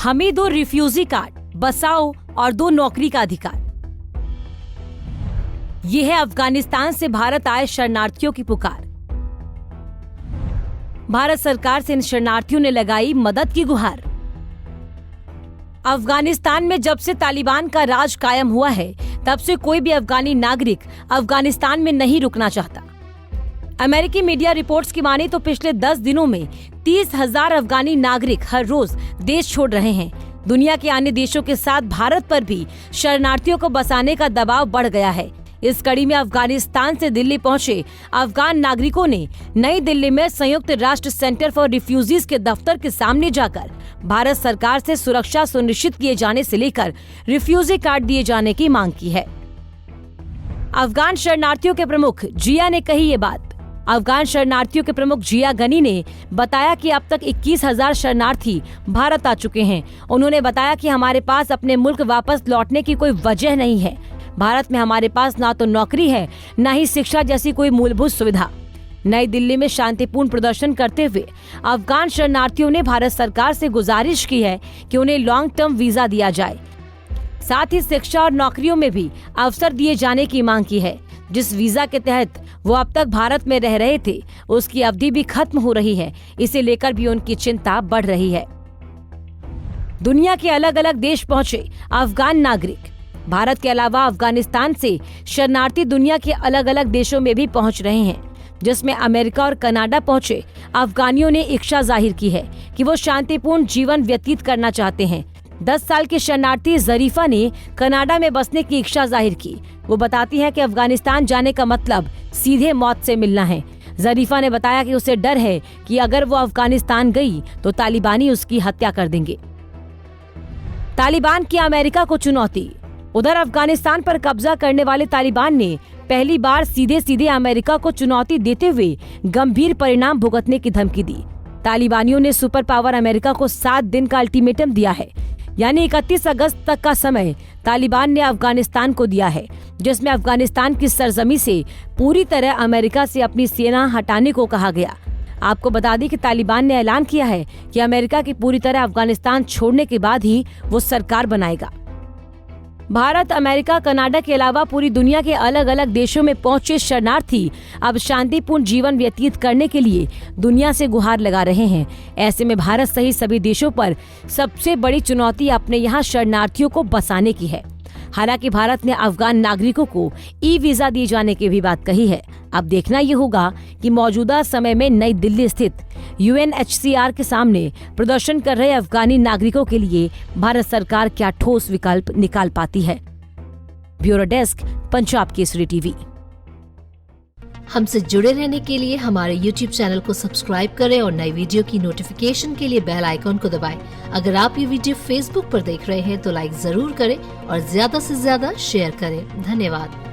हमें दो refugee card, बसाओ और दो नौकरी का अधिकार। ये है अफगानिस्तान से भारत आए शरणार्थियों की पुकार। भारत सरकार से इन शरणार्थियों ने लगाई मदद की गुहार। अफगानिस्तान में जब से तालिबान का राज कायम हुआ है, तब से कोई भी अफगानी नागरिक अफगानिस्तान में नहीं रुकना चाहता। अमेरिकी मीडिया रिपोर्ट्स की माने तो पिछले 10 दिनों में 30,000 अफगानी नागरिक हर रोज देश छोड़ रहे हैं। दुनिया के अन्य देशों के साथ भारत पर भी शरणार्थियों को बसाने का दबाव बढ़ गया है। इस कड़ी में अफगानिस्तान से दिल्ली पहुंचे अफगान नागरिकों ने नई दिल्ली में संयुक्त राष्ट्र सेंटर फॉर रिफ्यूजीज के दफ्तर के सामने जाकर भारत सरकार से सुरक्षा सुनिश्चित किए जाने से लेकर रिफ्यूजी कार्ड दिए जाने की मांग की है। अफगान शरणार्थियों के प्रमुख जिया ने कही ये बात। अफगान शरणार्थियों के प्रमुख जिया गनी ने बताया कि अब तक 21,000 शरणार्थी भारत आ चुके हैं। उन्होंने बताया कि हमारे पास अपने मुल्क वापस लौटने की कोई वजह नहीं है। भारत में हमारे पास ना तो नौकरी है, ना ही शिक्षा जैसी कोई मूलभूत सुविधा। नई दिल्ली में शांतिपूर्ण प्रदर्शन करते हुए अफगान शरणार्थियों ने भारत सरकार से गुजारिश की है कि उन्हें लॉन्ग टर्म वीजा दिया जाए। साथ ही शिक्षा और नौकरियों में भी अवसर दिए जाने की मांग की है। जिस वीजा के तहत वो अब तक भारत में रह रहे थे, उसकी अवधि भी खत्म हो रही है। इसे लेकर भी उनकी चिंता बढ़ रही है। दुनिया के अलग अलग देश पहुंचे अफगान नागरिक। भारत के अलावा अफगानिस्तान से शरणार्थी दुनिया के अलग अलग देशों में भी पहुंच रहे हैं, जिसमें अमेरिका और कनाडा पहुंचे अफगानियों ने इच्छा जाहिर की है कि वो शांतिपूर्ण जीवन व्यतीत करना चाहते हैं। 10 साल की शरणार्थी जरीफा ने कनाडा में बसने की इच्छा जाहिर की। वो बताती है कि अफगानिस्तान जाने का मतलब सीधे मौत से मिलना है। जरीफा ने बताया कि उसे डर है कि अगर वो अफगानिस्तान गई तो तालिबानी उसकी हत्या कर देंगे। तालिबान की अमेरिका को चुनौती। उधर अफगानिस्तान पर कब्जा करने वाले तालिबान ने पहली बार सीधे सीधे अमेरिका को चुनौती देते हुए गंभीर परिणाम भुगतने की धमकी दी। तालिबानियों ने सुपर पावर अमेरिका को 7 दिन का अल्टीमेटम दिया है, यानी 31 अगस्त तक का समय तालिबान ने अफगानिस्तान को दिया है, जिसमें अफगानिस्तान की सरजमी से पूरी तरह अमेरिका से अपनी सेना हटाने को कहा गया। आपको बता दें कि तालिबान ने ऐलान किया है कि अमेरिका की पूरी तरह अफगानिस्तान छोड़ने के बाद ही वो सरकार बनाएगा। भारत, अमेरिका, कनाडा के अलावा पूरी दुनिया के अलग अलग देशों में पहुंचे शरणार्थी अब शांतिपूर्ण जीवन व्यतीत करने के लिए दुनिया से गुहार लगा रहे हैं। ऐसे में भारत सहित सभी देशों पर सबसे बड़ी चुनौती अपने यहाँ शरणार्थियों को बसाने की है। हालांकि भारत ने अफगान नागरिकों को ई वीजा दिए जाने की भी बात कही है। अब देखना ये होगा कि मौजूदा समय में नई दिल्ली स्थित UNHCR के सामने प्रदर्शन कर रहे अफगानी नागरिकों के लिए भारत सरकार क्या ठोस विकल्प निकाल पाती है। Bureau desk, Punjab Kesari TV. हमसे जुड़े रहने के लिए हमारे YouTube चैनल को सब्सक्राइब करें और नई वीडियो की नोटिफिकेशन के लिए बेल आइकॉन को दबाएं। अगर आप ये वीडियो Facebook पर देख रहे हैं तो लाइक जरूर करें और ज्यादा से ज्यादा शेयर करें। धन्यवाद।